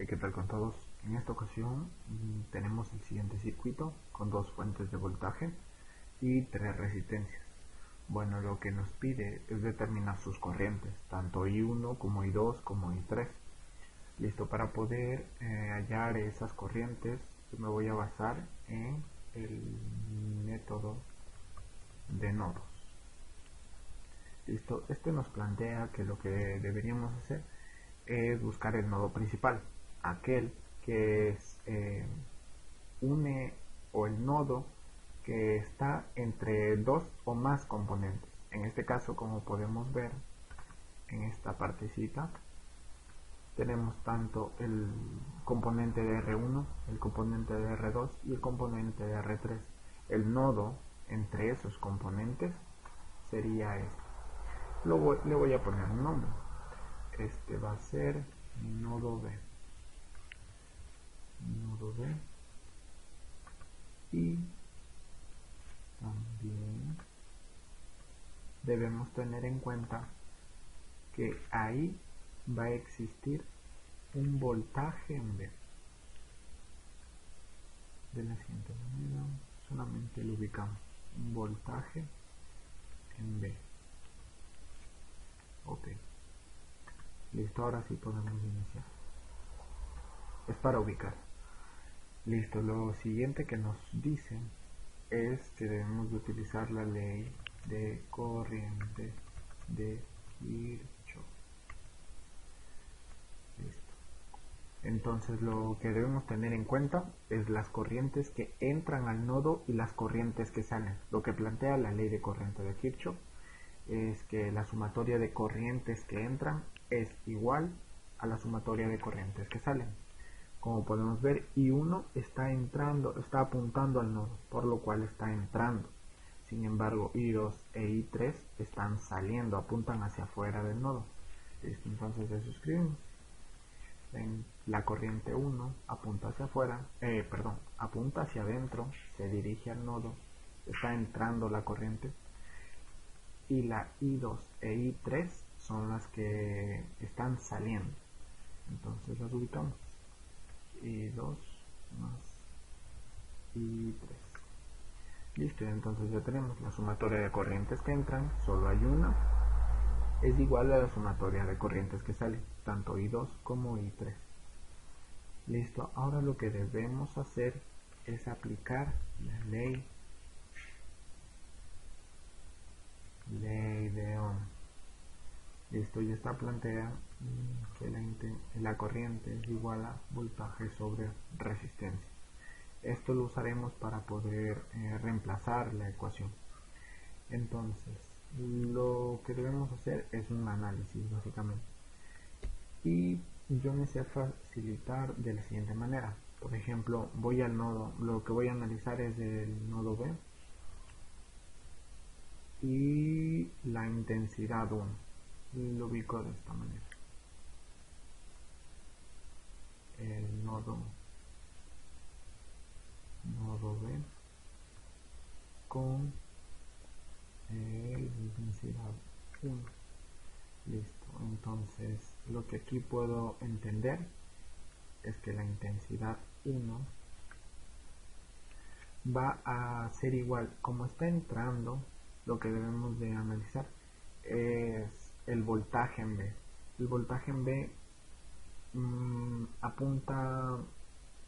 ¿Qué tal con todos? En esta ocasión tenemos el siguiente circuito con dos fuentes de voltaje y tres resistencias. Bueno, lo que nos pide es determinar sus corrientes, tanto I1 como I2 como I3. Listo, para poder hallar esas corrientes me voy a basar en el método de nodos. Listo, este nos plantea que lo que deberíamos hacer es buscar el nodo principal, aquel que une o el nodo que está entre dos o más componentes. En este caso, como podemos ver en esta partecita, tenemos tanto el componente de R1, el componente de R2 y el componente de R3. El nodo entre esos componentes sería este. Le voy a poner un nombre. Este va a ser nodo B. Nodo B. Y también debemos tener en cuenta que ahí va a existir un voltaje en B. De la siguiente manera, solamente lo ubicamos. Un voltaje en B. Ok. Listo, ahora sí podemos iniciar. Es para ubicar. Listo, lo siguiente que nos dice es que debemos de utilizar la ley de corriente de Kirchhoff. Listo. Entonces lo que debemos tener en cuenta es las corrientes que entran al nodo y las corrientes que salen. Lo que plantea la ley de corriente de Kirchhoff es que la sumatoria de corrientes que entran es igual a la sumatoria de corrientes que salen. Como podemos ver, I1 está apuntando al nodo, por lo cual está entrando. Sin embargo, I2 e I3 están saliendo, apuntan hacia afuera del nodo. Listo, entonces eso escribimos. La corriente 1 apunta hacia afuera, apunta hacia adentro, se dirige al nodo, está entrando la corriente. Y la I2 e I3 son las que están saliendo. Entonces las ubicamos. I2 más I3. Listo, entonces ya tenemos la sumatoria de corrientes que entran, solo hay una, es igual a la sumatoria de corrientes que salen, tanto I2 como I3. Listo, ahora lo que debemos hacer es aplicar la ley de Ohm. Listo, ya está planteada que la corriente es igual a voltaje sobre resistencia. Esto lo usaremos para poder reemplazar la ecuación. Entonces, lo que debemos hacer es un análisis básicamente. Y yo me sé facilitar de la siguiente manera. Por ejemplo, voy al nodo, lo que voy a analizar es el nodo B y la intensidad 1. Lo ubico de esta manera. El nodo B con intensidad 1. Listo, entonces lo que aquí puedo entender es que la intensidad 1 va a ser igual, como está entrando, lo que debemos de analizar es el voltaje en B. El voltaje en B apunta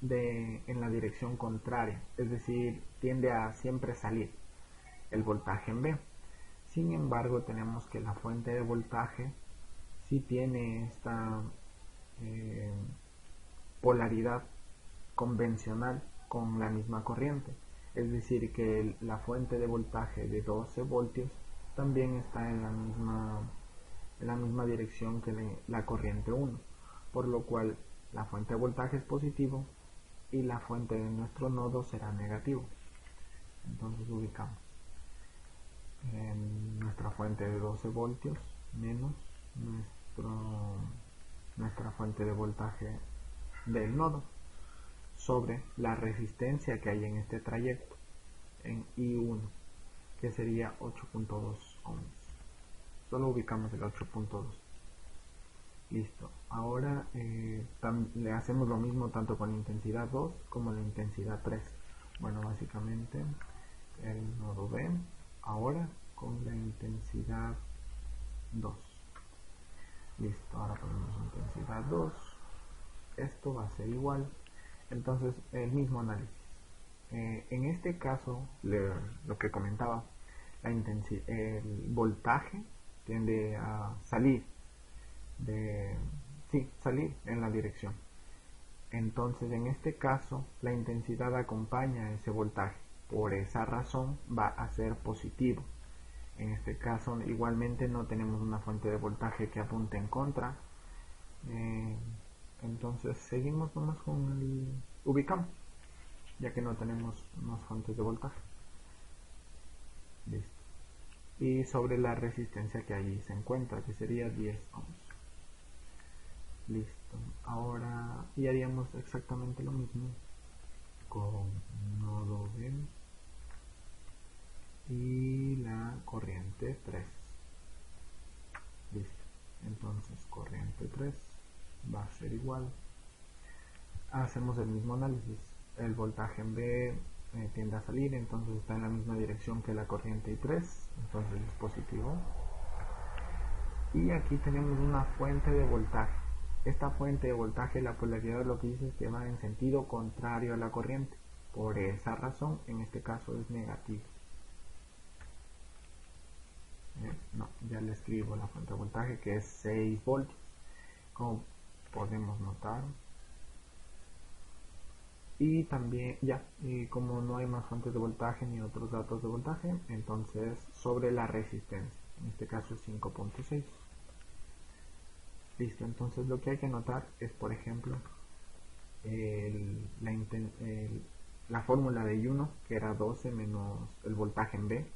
en la dirección contraria, es decir, tiende a siempre salir el voltaje en B. Sin embargo, tenemos que la fuente de voltaje sí tiene esta polaridad convencional con la misma corriente, es decir, que la fuente de voltaje de 12 voltios también está en la misma dirección que la corriente 1, por lo cual la fuente de voltaje es positivo y la fuente de nuestro nodo será negativo. Entonces ubicamos en nuestra fuente de 12 voltios menos nuestra fuente de voltaje del nodo sobre la resistencia que hay en este trayecto en I1, que sería 8.2 ohms. Solo ubicamos el 8.2. Listo. Ahora le hacemos lo mismo tanto con la intensidad 2 como la intensidad 3. Bueno, básicamente el nodo B ahora con la intensidad 2. Listo, ahora ponemos intensidad 2. Esto va a ser igual. Entonces, el mismo análisis. En este caso, lo que comentaba, el voltaje tiende a salir salir en la dirección. Entonces, en este caso, la intensidad acompaña ese voltaje. Por esa razón va a ser positivo. En este caso, igualmente no tenemos una fuente de voltaje que apunte en contra. Entonces, seguimos nomás con el ubicamos, ya que no tenemos más fuentes de voltaje. Listo. Y sobre la resistencia que allí se encuentra, que sería 10 ohms. Listo. Ahora, y haríamos exactamente lo mismo con nodo B y la corriente 3. Listo. Entonces, corriente 3 va a ser igual. Hacemos el mismo análisis. El voltaje en B tiende a salir, entonces está en la misma dirección que la corriente I3, entonces es positivo. Y aquí tenemos una fuente de voltaje. Esta fuente de voltaje, la polaridad lo que dice es que va en sentido contrario a la corriente. Por esa razón, en este caso es negativo. No, ya le escribo la fuente de voltaje que es 6 voltios. Como podemos notar. Y también, y como no hay más fuentes de voltaje ni otros datos de voltaje, entonces sobre la resistencia. En este caso es 5.6. Listo, entonces lo que hay que notar es, por ejemplo, la fórmula de I1, que era 12 menos el voltaje en B,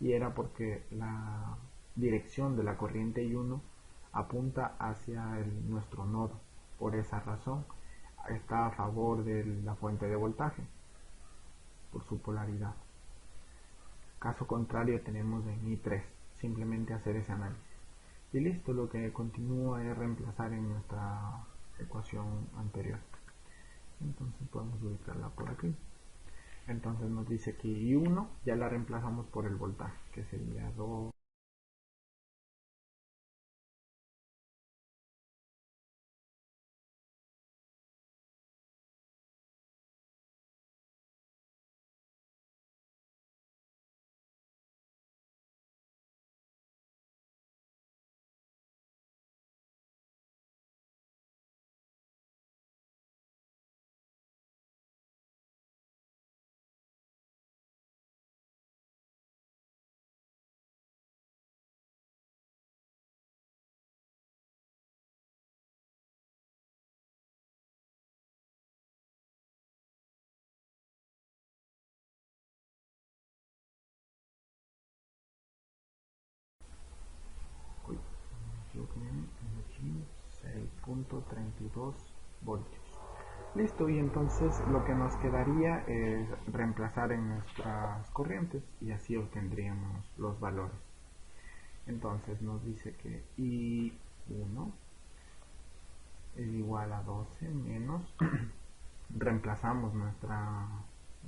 y era porque la dirección de la corriente I1 apunta hacia nuestro nodo. Por esa razón está a favor de la fuente de voltaje, por su polaridad. Caso contrario tenemos en I3, simplemente hacer ese análisis. Y listo, lo que continúa es reemplazar en nuestra ecuación anterior. Entonces podemos ubicarla por aquí. Entonces nos dice que I1 ya la reemplazamos por el voltaje, que sería 2. Uy, aquí 6.32 voltios. Listo, y entonces lo que nos quedaría es reemplazar en nuestras corrientes y así obtendríamos los valores. Entonces nos dice que I1 es igual a 12 menos, reemplazamos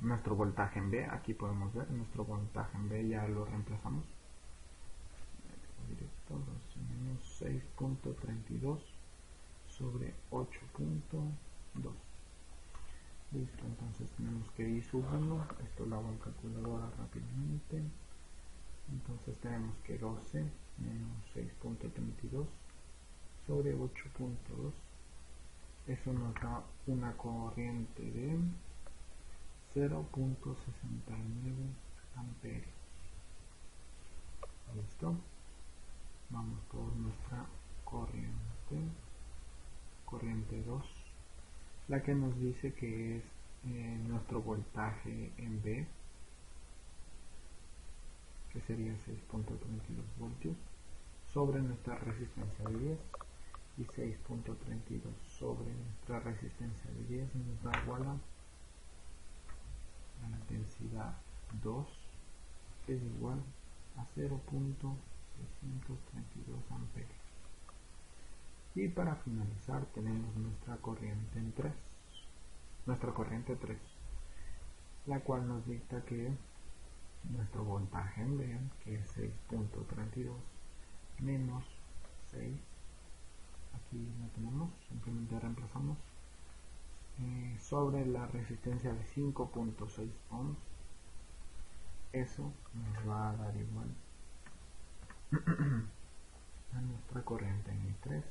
nuestro voltaje en B, aquí podemos ver nuestro voltaje en B, ya lo reemplazamos, directo 12 menos 6.32 sobre 8.2. Listo, entonces tenemos que I sub 1, esto lo hago en calculadora rápidamente, entonces tenemos que 12 menos 6.32 sobre 8.2, eso nos da una corriente de 0.69 amperios. Listo, vamos por nuestra corriente 2, la que nos dice que es nuestro voltaje en B, que sería 6.32 voltios, sobre nuestra resistencia de 10, y 6.32 sobre nuestra resistencia de 10 nos da igual a la intensidad 2, que es igual a 0.632 amperios. Y para finalizar tenemos nuestra corriente 3, la cual nos dicta que nuestro voltaje en B, que es 6.32 menos 6, aquí lo tenemos, simplemente reemplazamos, sobre la resistencia de 5.6 ohms, eso nos va a dar igual a nuestra corriente en I3,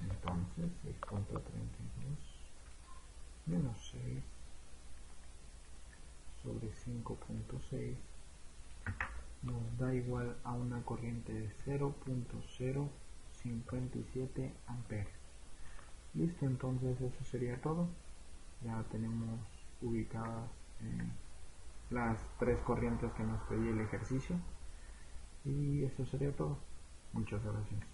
entonces 6.32 menos 6 sobre 5.6 nos da igual a una corriente de 0.057 amperes. Listo, entonces eso sería todo. Ya tenemos ubicadas las 3 corrientes que nos pedía el ejercicio, y eso sería todo. Muchas gracias.